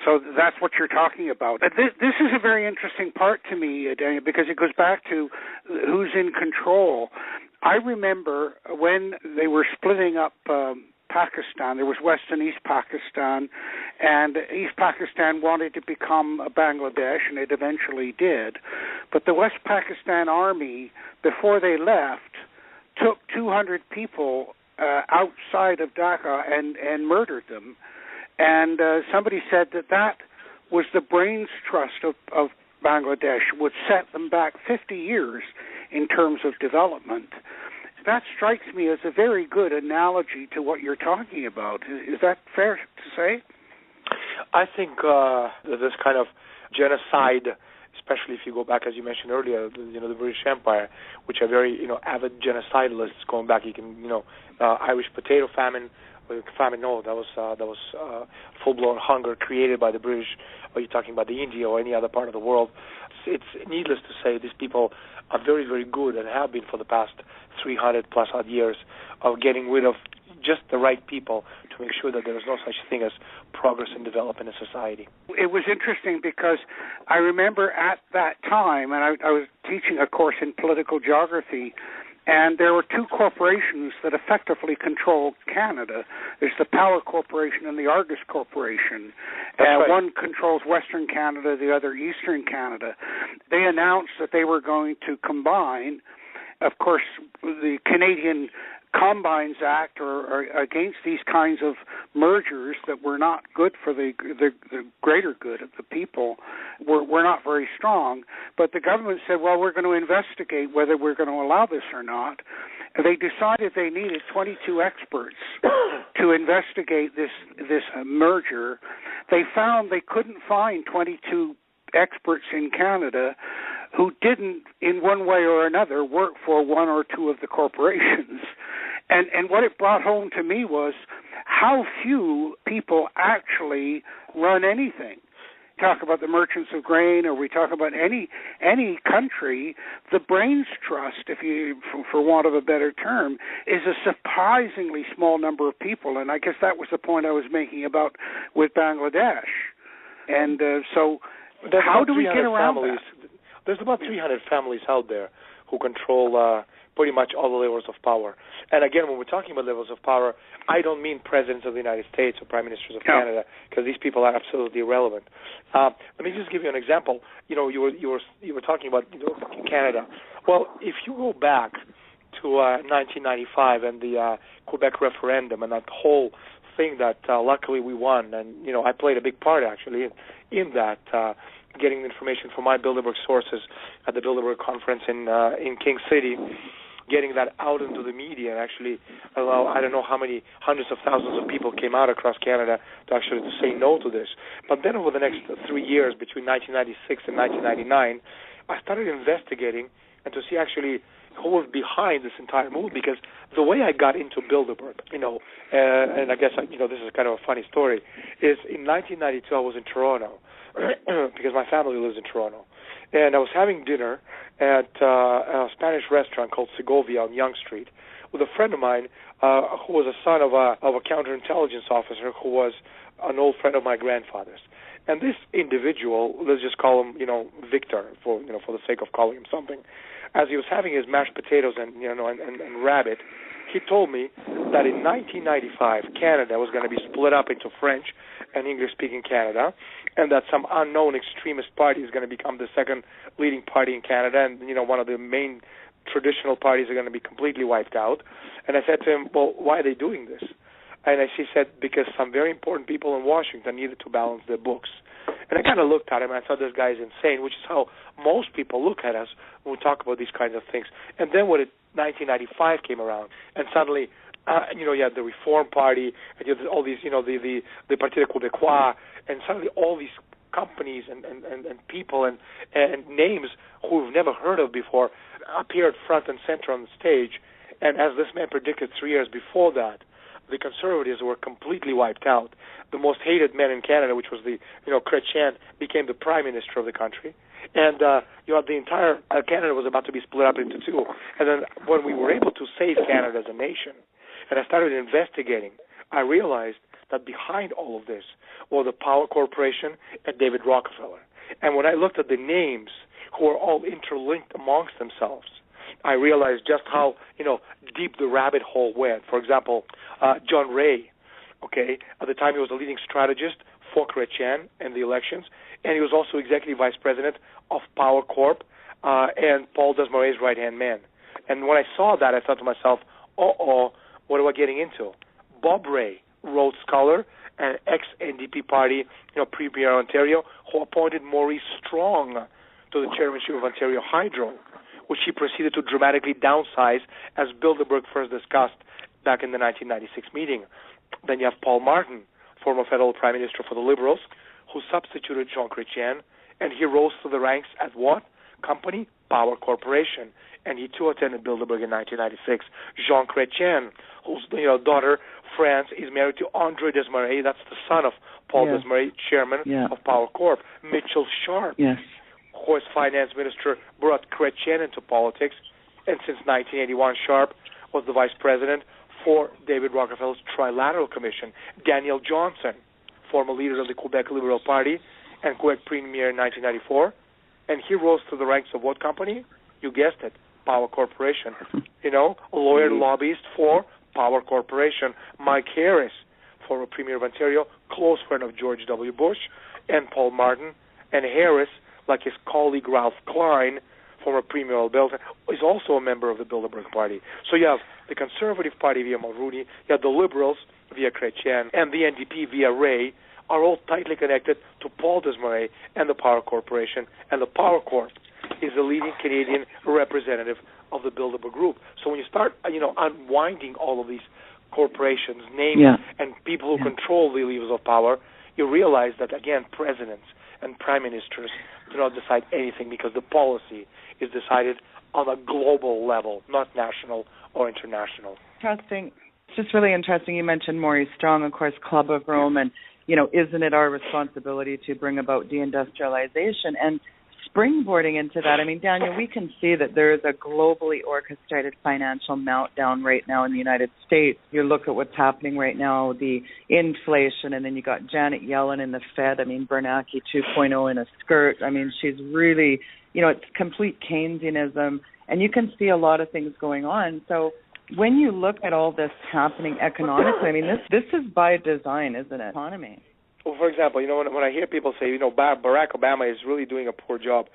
so that's what you're talking about. This is a very interesting part to me, Daniel, because it goes back to who's in control. I remember when they were splitting up Pakistan, there was West and East Pakistan, and East Pakistan wanted to become a Bangladesh, and it eventually did. But the West Pakistan Army, before they left, took 200 people outside of Dhaka and murdered them. And somebody said that was the brains trust of Bangladesh, would set them back 50 years in terms of development. That strikes me as a very good analogy to what you're talking about. Is that fair to say? I think this kind of genocide, especially if you go back, as you mentioned earlier, the British Empire, which are very, avid genocidalists going back. You can, Irish potato famine. That was full-blown hunger created by the British. Or you're talking about the India or any other part of the world. It's needless to say these people are very, very good and have been for the past 300-plus odd years of getting rid of just the right people to make sure that there is no such thing as progress and development in society. It was interesting because I remember at that time, and I was teaching a course in political geography, and there were 2 corporations that effectively controlled Canada. There's the Power Corporation and the Argus Corporation. Right. One controls Western Canada, the other Eastern Canada. They announced that they were going to combine. Of course, the Canadian Combines Act or against these kinds of mergers that were not good for the greater good of the people were not very strong. But the government said, well, we're going to investigate whether we're going to allow this or not. And they decided they needed 22 experts to investigate this merger. They found they couldn't find 22 experts in Canada who didn't, in one way or another, work for one or two of the corporations. And what it brought home to me was how few people actually run anything. Talk about the Merchants of Grain, or we talk about any country, the brains trust, if you, for want of a better term, is a surprisingly small number of people. And I guess that was the point I was making about with Bangladesh. And so how do we get around families, that? There's about 300 families out there who control pretty much all the levels of power. And again, when we're talking about levels of power, I don't mean presidents of the United States or prime ministers of Canada, because these people are absolutely irrelevant. Let me just give you an example. You were talking about Canada. Well, if you go back to 1995 and the Quebec referendum and that whole thing that luckily we won, and I played a big part actually in that, getting information from my Bilderberg sources at the Bilderberg conference in King City, getting that out into the media, and actually I don't know how many hundreds of thousands of people came out across Canada to say no to this. But then over the next 3 years, between 1996 and 1999, I started investigating and to see actually who was behind this entire move, because the way I got into Bilderberg, and I guess this is kind of a funny story, is in 1992 I was in Toronto because my family lives in Toronto, and I was having dinner at a Spanish restaurant called Segovia on Yonge Street with a friend of mine who was a son of a counterintelligence officer who was an old friend of my grandfather's. And this individual, let's just call him, Victor, for the sake of calling him something, as he was having his mashed potatoes and rabbit, he told me that in 1995 Canada was going to be split up into French and English-speaking Canada, and that some unknown extremist party is going to become the second leading party in Canada, and one of the main traditional parties are going to be completely wiped out. And I said to him, well, why are they doing this? And she said, because some very important people in Washington needed to balance their books. And I kind of looked at him and I thought, this guy is insane, which is how most people look at us when we talk about these kinds of things. And then when 1995 came around, and suddenly, you had the Reform Party, and you had all these, the Parti Québécois, and suddenly all these companies and people and names who we've never heard of before appeared front and center on the stage. And as this man predicted 3 years before that, the Conservatives were completely wiped out. The most hated man in Canada, which was Chrétien, became the Prime Minister of the country. And the entire Canada was about to be split up into two. And then when we were able to save Canada as a nation, and I started investigating, I realized that behind all of this was the Power Corporation and David Rockefeller. And when I looked at the names who are all interlinked amongst themselves, I realized just how, deep the rabbit hole went. For example, John Ray, at the time he was a leading strategist for Chrétien in the elections, and he was also executive vice president of Power Corp and Paul Desmarais' right-hand man. And when I saw that, I thought to myself, what am I getting into? Bob Ray, Rhodes Scholar and ex-NDP party, Premier of Ontario, who appointed Maurice Strong to the chairmanship of Ontario Hydro, which he proceeded to dramatically downsize, as Bilderberg first discussed back in the 1996 meeting. Then you have Paul Martin, former federal prime minister for the Liberals, who substituted Jean Chrétien, and he rose to the ranks at what company? Power Corporation. And he too attended Bilderberg in 1996. Jean Chrétien, whose daughter, France, is married to André Desmarais, that's the son of Paul Desmarais, chairman of Power Corp. Mitchell Sharp, who as finance minister brought Chrétien into politics, and since 1981 Sharp was the vice president for David Rockefeller's Trilateral Commission. Daniel Johnson, former leader of the Quebec Liberal Party and Quebec Premier in 1994, and he rose to the ranks of what company? You guessed it, Power Corporation. A lawyer lobbyist for Power Corporation. Mike Harris, former Premier of Ontario, close friend of George W. Bush and Paul Martin, and Harris, like his colleague Ralph Klein, former Premier of Alberta, is also a member of the Bilderberg Party. So you have the Conservative Party via Mulroney, you have the Liberals via Chrétien, and the NDP via Ray, are all tightly connected to Paul Desmarais and the Power Corporation, and the Power Corp is the leading Canadian representative of the Bilderberg Group. So when you start, unwinding all of these corporations, names, and people who control the levers of power, you realize that, again, presidents and prime ministers do not decide anything, because the policy is decided on a global level, not national or international. Interesting. It's just really interesting. You mentioned Maurice Strong, of course, Club of Rome, and, isn't it our responsibility to bring about deindustrialization? And springboarding into that, Daniel, we can see that there is a globally orchestrated financial meltdown right now in the United States. You look at what's happening right now, the inflation, and then you got Janet Yellen in the Fed. Bernanke 2.0 in a skirt. She's really, it's complete Keynesianism, and you can see a lot of things going on. So when you look at all this happening economically, this is by design, isn't it? Economy. Well, for example, when I hear people say, Barack Obama is really doing a poor job,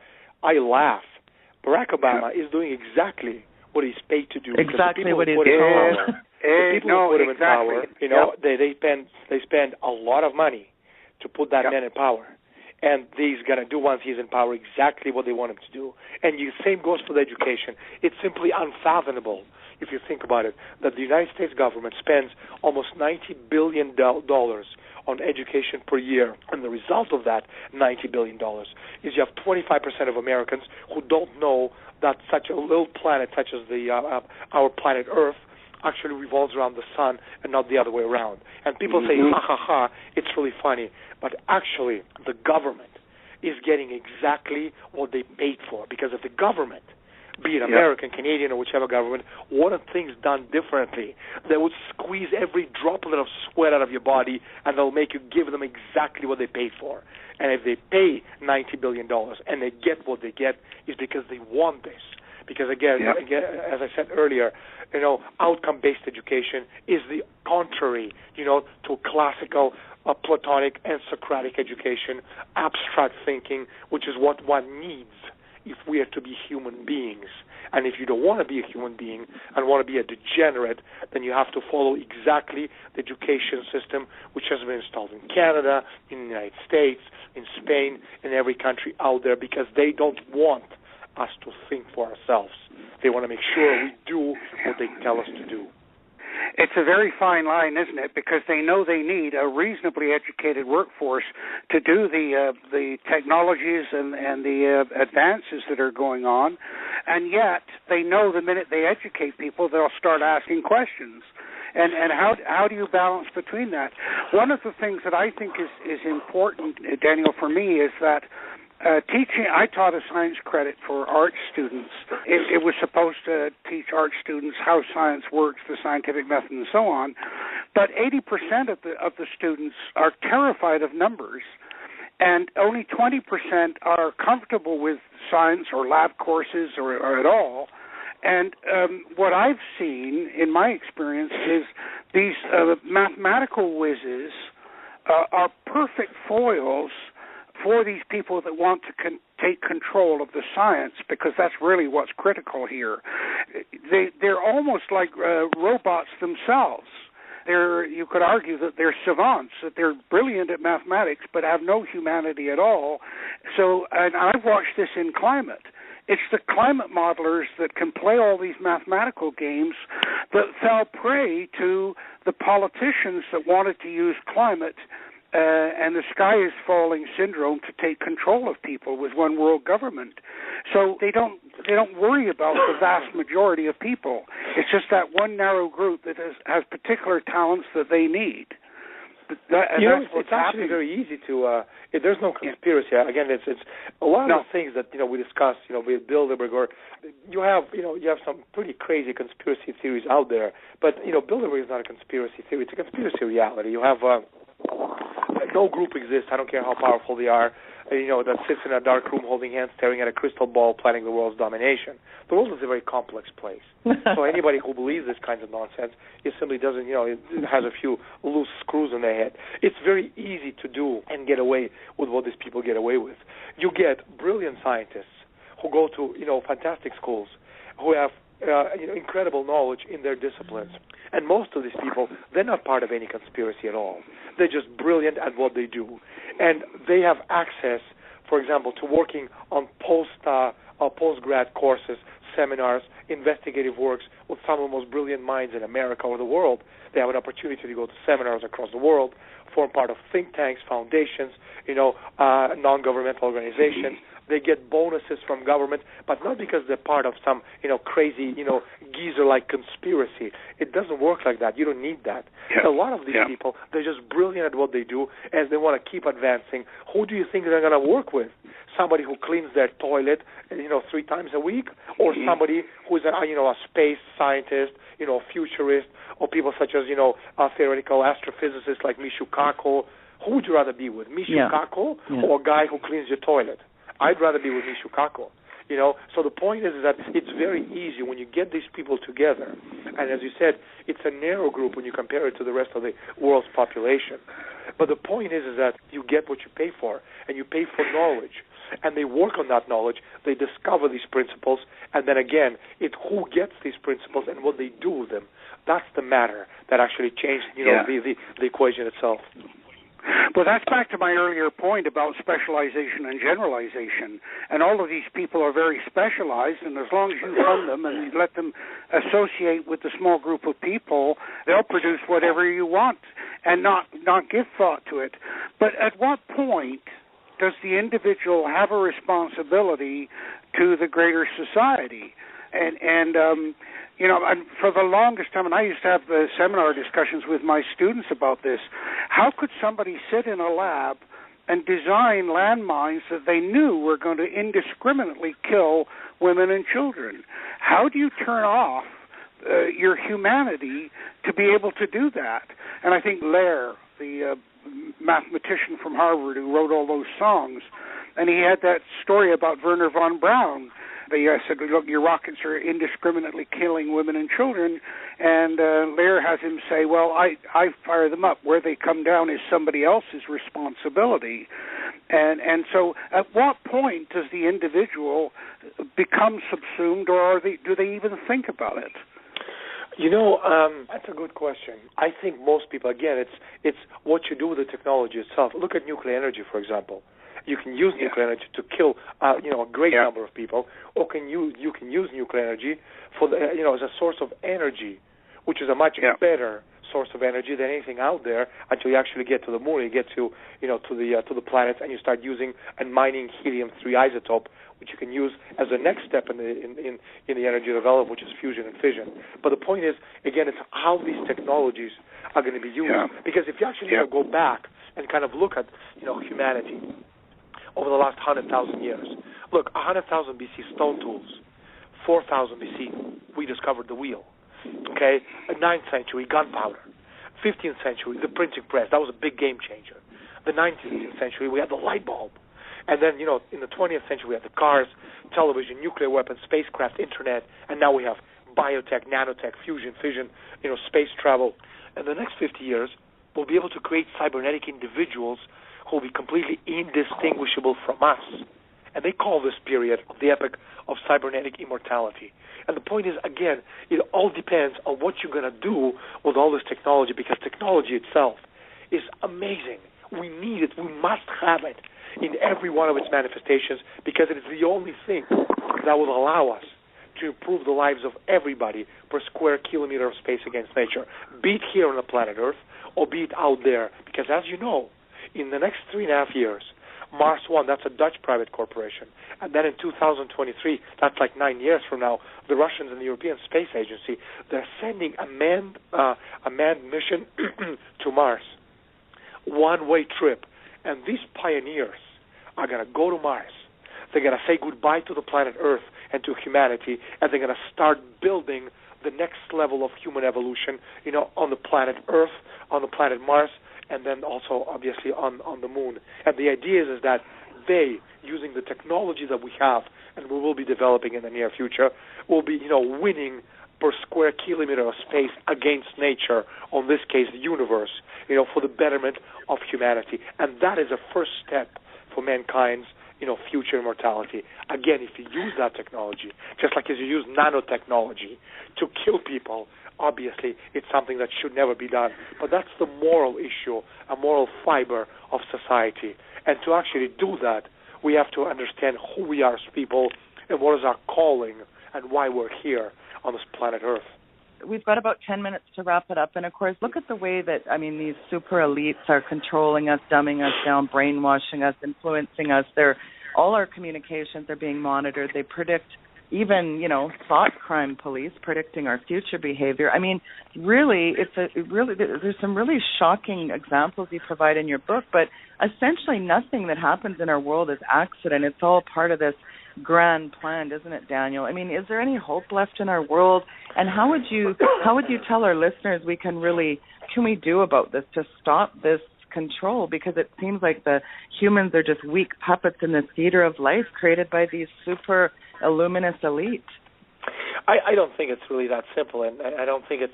I laugh. Barack Obama is doing exactly what he's paid to do. Exactly what he's told. The people who put him in power, they spend a lot of money to put that man in power. And he's going to do, once he's in power, exactly what they want him to do. And the same goes for the education. It's simply unfathomable, if you think about it, that the United States government spends almost $90 billion on education per year. And the result of that $90 billion is you have 25% of Americans who don't know that such a little planet, such as our planet Earth, actually revolves around the sun and not the other way around. And people say, ha, ha, ha, it's really funny. But actually, the government is getting exactly what they paid for. Because if the government, be it American, Canadian, or whichever government, wanted things done differently, they would squeeze every droplet of sweat out of your body, and they'll make you give them exactly what they paid for. And if they pay $90 billion and they get what they get, it's because they want this. Because again, as I said earlier, outcome-based education is the contrary, to classical Platonic and Socratic education, abstract thinking, which is what one needs if we are to be human beings. And if you don't want to be a human being and want to be a degenerate, then you have to follow exactly the education system which has been installed in Canada, in the United States, in Spain, in every country out there, because they don't want us to think for ourselves. They want to make sure we do what they tell us to do. It's a very fine line, isn't it? Because they know they need a reasonably educated workforce to do the technologies and the advances that are going on, and yet they know the minute they educate people, they'll start asking questions. And how do you balance between that? One of the things that I think is important, Daniel, for me, is that teaching, I taught a science credit for art students. It was supposed to teach art students how science works, the scientific method, and so on. But 80% of the students are terrified of numbers, and only 20% are comfortable with science or lab courses or at all. And what I've seen in my experience is these mathematical whizzes are perfect foils for these people that want to take control of the science, because that's really what's critical here. They're almost like robots themselves. You could argue that they're savants, that they're brilliant at mathematics but have no humanity at all. So, and I've watched this in climate. It's the climate modelers that can play all these mathematical games that fell prey to the politicians that wanted to use climate and the sky is falling syndrome to take control of people with one world government. So they don't worry about the vast majority of people. It's just that one narrow group that has particular talents that they need. It's actually very easy to. There's no conspiracy. Again, it's a lot of the things that we discussed. With Bilderberg, or you have some pretty crazy conspiracy theories out there. But Bilderberg is not a conspiracy theory. It's a conspiracy reality. You have. No group exists, I don't care how powerful they are, that sits in a dark room holding hands, staring at a crystal ball, planning the world's domination. The world is a very complex place. So anybody who believes this kind of nonsense, it simply doesn't, it has a few loose screws in their head. It's very easy to do and get away with what these people get away with. You get brilliant scientists who go to, fantastic schools, who have incredible knowledge in their disciplines. And most of these people, they're not part of any conspiracy at all. They're just brilliant at what they do. And they have access, for example, to working on postgrad courses, seminars, investigative works with some of the most brilliant minds in America or the world. They have an opportunity to go to seminars across the world, form part of think tanks, foundations, non-governmental organizations. They get bonuses from government, but not because they're part of some, crazy, geezer-like conspiracy. It doesn't work like that. You don't need that. Yeah. A lot of these people, they're just brilliant at what they do, and they want to keep advancing. Who do you think they're going to work with? Somebody who cleans their toilet, 3 times a week, or somebody who's a space scientist, a futurist, or people such as, a theoretical astrophysicist like Michio Kaku. Who would you rather be with, Michio Kaku or a guy who cleans your toilet? I'd rather be with Michio Kaku. So the point is that it's very easy when you get these people together, and as you said, it's a narrow group when you compare it to the rest of the world's population. But the point is that you get what you pay for, and you pay for knowledge. and they work on that knowledge, they discover these principles, and then again, it's who gets these principles and what they do with them. That's the matter that actually changed, the equation itself. Well, that's back to my earlier point about specialization and generalization. And all of these people are very specialized, and as long as you fund them and you let them associate with the small group of people, they'll produce whatever you want and not give thought to it. But at what point does the individual have a responsibility to the greater society? And for the longest time, and I used to have the seminar discussions with my students about this, how could somebody sit in a lab and design landmines that they knew were going to indiscriminately kill women and children? How do you turn off your humanity to be able to do that? And I think Lair, the mathematician from Harvard who wrote all those songs, and he had that story about Wernher von Braun. They said, look, your rockets are indiscriminately killing women and children, and Lair has him say, well, I fire them up. Where they come down is somebody else's responsibility. And so at what point does the individual become subsumed, or do they even think about it? That's a good question. I think most people, again, it's what you do with the technology itself. Look at nuclear energy, for example. You can use nuclear energy to kill, a great number of people, or you can use nuclear energy for as a source of energy, which is a much better source of energy than anything out there until you actually get to the moon. You get to the planets, and you start using and mining helium-3 isotope, which you can use as the next step in the energy development, which is fusion and fission. But the point is, again, it's how these technologies are going to be used. Because if you actually go back and kind of look at humanity over the last 100,000 years. Look, 100,000 BC, stone tools. 4,000 BC, we discovered the wheel. Okay? 9th century, gunpowder. 15th century, the printing press. That was a big game changer. The 19th century, we had the light bulb. And then, in the 20th century, we had the cars, television, nuclear weapons, spacecraft, internet, and now we have biotech, nanotech, fusion, fission, space travel. And the next 50 years, we'll be able to create cybernetic individuals who will be completely indistinguishable from us. And they call this period the epoch of cybernetic immortality. And the point is, again, it all depends on what you're going to do with all this technology, because technology itself is amazing. We need it. We must have it in every one of its manifestations, because it is the only thing that will allow us to improve the lives of everybody per square kilometer of space against nature, be it here on the planet Earth or be it out there. Because as you know, in the next 3.5 years, Mars One, that's a Dutch private corporation, and then in 2023, that's like 9 years from now, the Russians and the European Space Agency, they're sending a manned mission to Mars, one-way trip, and these pioneers are going to go to Mars. They're going to say goodbye to the planet Earth and to humanity, and they're going to start building the next level of human evolution, on the planet Earth, on the planet Mars, and then also, obviously, on the moon. And the idea is that they, using the technology that we have and we will be developing in the near future, will be, winning per square kilometer of space against nature, on this case, the universe, for the betterment of humanity. And that is a first step for mankind's, future immortality. Again, if you use that technology, just like as you use nanotechnology to kill people, obviously, it's something that should never be done. But that's the moral issue, a moral fiber of society. And to actually do that, we have to understand who we are as people and what is our calling and why we're here on this planet Earth. We've got about 10 minutes to wrap it up. And, of course, look at the way that, these super elites are controlling us, dumbing us down, brainwashing us, influencing us. All our communications are being monitored. They predict even, thought crime police predicting our future behavior. Really, there's some really shocking examples you provide in your book, but essentially nothing that happens in our world is accident. It's all part of this grand plan, isn't it, Daniel? Is there any hope left in our world? And how would you tell our listeners can we do about this to stop this control? Because it seems like the humans are just weak puppets in the theater of life created by these super illuminous elites. I don't think it's really that simple, and I don't think it's,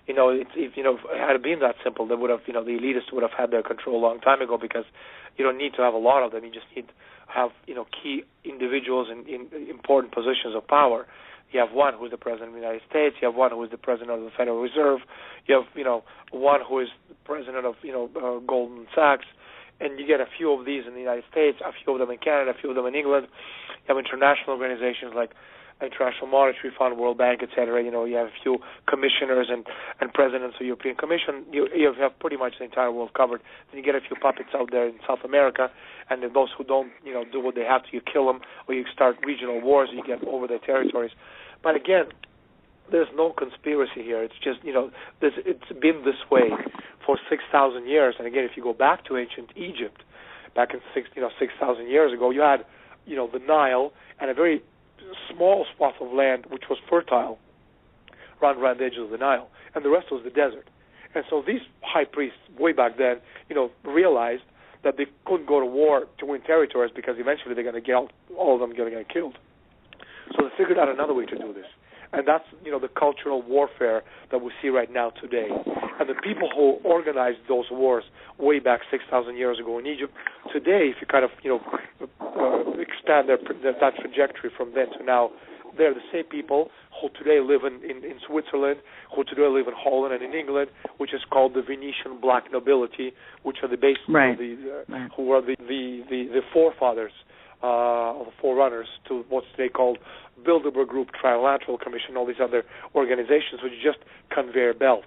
if had it been that simple, they would have, the elitists would have had their control a long time ago, because you don't need to have a lot of them. You just need to have, key individuals in important positions of power. You have one who is the President of the United States. You have one who is the President of the Federal Reserve. You have, one who is the President of, Goldman Sachs. And you get a few of these in the United States, a few of them in Canada, a few of them in England. You have international organizations like International Monetary Fund, World Bank, etc. You have a few commissioners and presidents of the European Commission. You have pretty much the entire world covered. Then you get a few puppets out there in South America, and then those who don't, do what they have to, you kill them, or you start regional wars, you get over their territories. But again, there's no conspiracy here. It's just, it's been this way for 6,000 years. And again, if you go back to ancient Egypt, back in 6,000 years ago, you had, the Nile and a very small swath of land which was fertile around the edges of the Nile, and the rest was the desert. And so these high priests way back then, realized that they couldn't go to war to win territories, because eventually they're going to get all of them going to get killed. So they figured out another way to do this. And that's, the cultural warfare that we see right now today. And the people who organized those wars way back 6,000 years ago in Egypt, today, if you kind of, expand that trajectory from then to now, they're the same people who today live in Switzerland, who today live in Holland and in England, which is called the Venetian black nobility, which are the base, right. Who are the forefathers, of the forerunners to what's today called Bilderberg Group, Trilateral Commission, all these other organizations, which are just conveyor belts.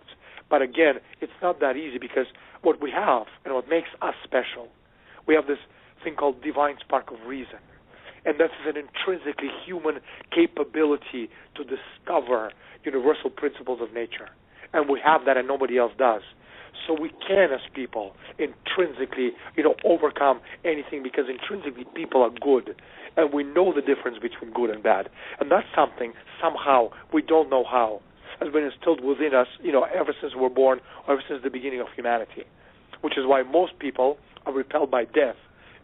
But again, it's not that easy, because what we have and what makes us special, we have this thing called divine spark of reason. And this is an intrinsically human capability to discover universal principles of nature. And we have that, and nobody else does. So we can, as people, intrinsically, overcome anything, because intrinsically people are good, and we know the difference between good and bad. And that's something, somehow, we don't know how, has been instilled within us, ever since we're born, or ever since the beginning of humanity, which is why most people are repelled by death,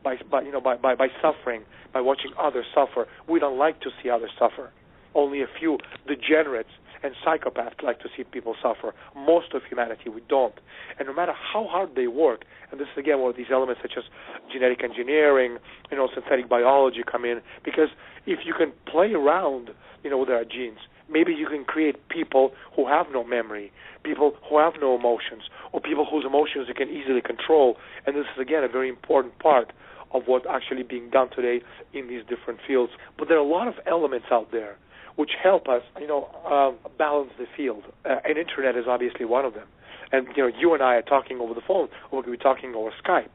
by suffering, by watching others suffer. We don't like to see others suffer. Only a few degenerates and psychopaths like to see people suffer. Most of humanity, we don't. And no matter how hard they work, and this is again where these elements such as genetic engineering, synthetic biology come in, because if you can play around, with our genes, maybe you can create people who have no memory, people who have no emotions, or people whose emotions you can easily control. And this is again a very important part of what's actually being done today in these different fields. But there are a lot of elements out there which help us, balance the field. And internet is obviously one of them. And, you and I are talking over the phone, or we could be talking over Skype.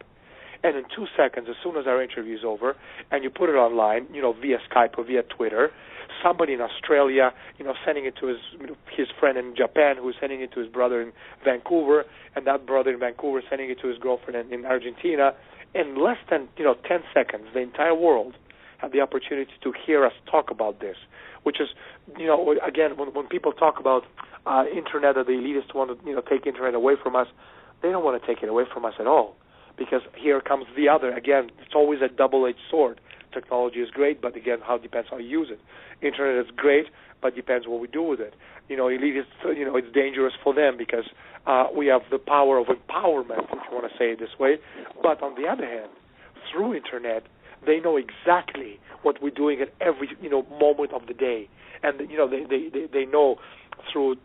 And in 2 seconds, as soon as our interview is over, and you put it online, via Skype or via Twitter, somebody in Australia, sending it to his friend in Japan, who's sending it to his brother in Vancouver, and that brother in Vancouver sending it to his girlfriend in Argentina. In less than, 10 seconds, the entire world have the opportunity to hear us talk about this, which is, again, when people talk about internet, or the elitists want to, take internet away from us, they don't want to take it away from us at all, because here comes the other. Again, it's always a double-edged sword. Technology is great, but again, how depends how you use it. Internet is great, but depends what we do with it. Elitists, it's dangerous for them, because we have the power of empowerment, if you want to say it this way. But on the other hand, through internet, they know exactly what we're doing at every moment of the day, and they know through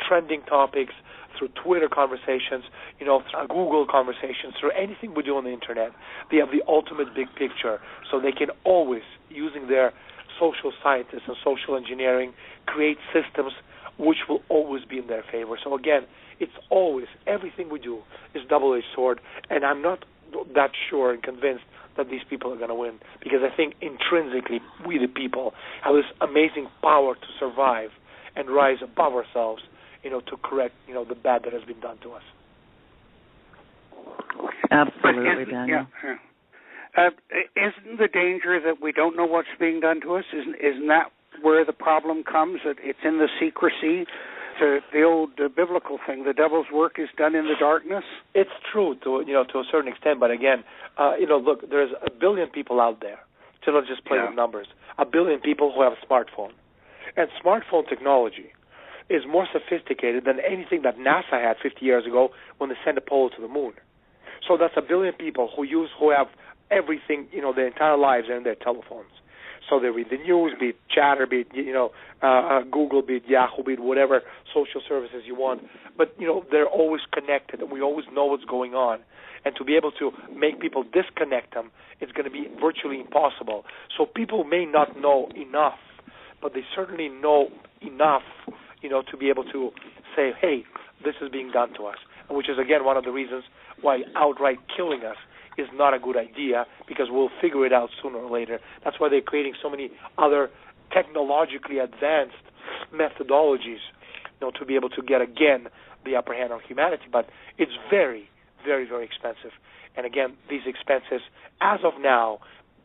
trending topics, through Twitter conversations, through Google conversations, through anything we do on the internet. They have the ultimate big picture, so they can always, using their social scientists and social engineering, create systems which will always be in their favor. So again, it's always, everything we do is double-edged sword, and I'm not that sure and convinced that these people are going to win, because I think intrinsically we, the people, have this amazing power to survive and rise above ourselves, to correct, the bad that has been done to us. Absolutely, Daniel. Yeah. Isn't the danger that we don't know what's being done to us? Isn't that where the problem comes? That it's in the secrecy? The old biblical thing, the devil's work is done in the darkness? It's true to a certain extent, but again, look, there's 1 billion people out there. So let's just play with numbers. 1 billion people who have a smartphone. And smartphone technology is more sophisticated than anything that NASA had 50 years ago when they sent Apollo to the moon. So that's a billion people who have everything, their entire lives are in their telephones. So they read the news, be it Chatter, be it, Google, be it Yahoo, be it whatever social services you want. But, they're always connected, and we always know what's going on. And to be able to make people disconnect them, it's going to be virtually impossible. So people may not know enough, but they certainly know enough, to be able to say, hey, this is being done to us, and which is, again, one of the reasons why outright killing us is not a good idea, because we'll figure it out sooner or later. That's why they're creating so many other technologically advanced methodologies, to be able to get, again, the upper hand on humanity. But it's very, very, very expensive. And, again, these expenses, as of now,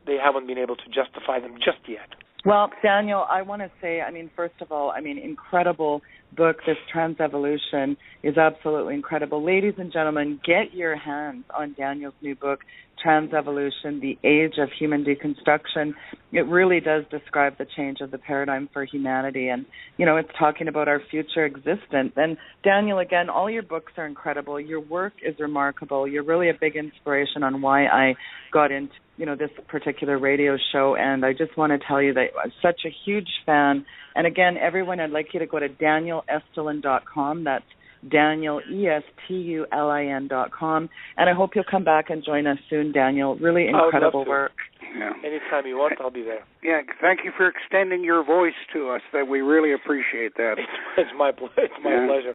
they haven't been able to justify them just yet. Well, Daniel, I want to say, first of all, incredible book. This Trans-Evolution is absolutely incredible. Ladies and gentlemen, get your hands on Daniel's new book, Trans-Evolution, The Age of Human Deconstruction. It really does describe the change of the paradigm for humanity, and, it's talking about our future existence. And, Daniel, again, all your books are incredible. Your work is remarkable. You're really a big inspiration on why I got into this particular radio show, and I just want to tell you that I'm such a huge fan. And again, everyone, I'd like you to go to DanielEstulin.com. That's Daniel, ESTULIN.com. And I hope you'll come back and join us soon, Daniel. Really incredible work. Yeah. Anytime you want, I'll be there. Yeah, thank you for extending your voice to us. That we really appreciate that. It's my pleasure.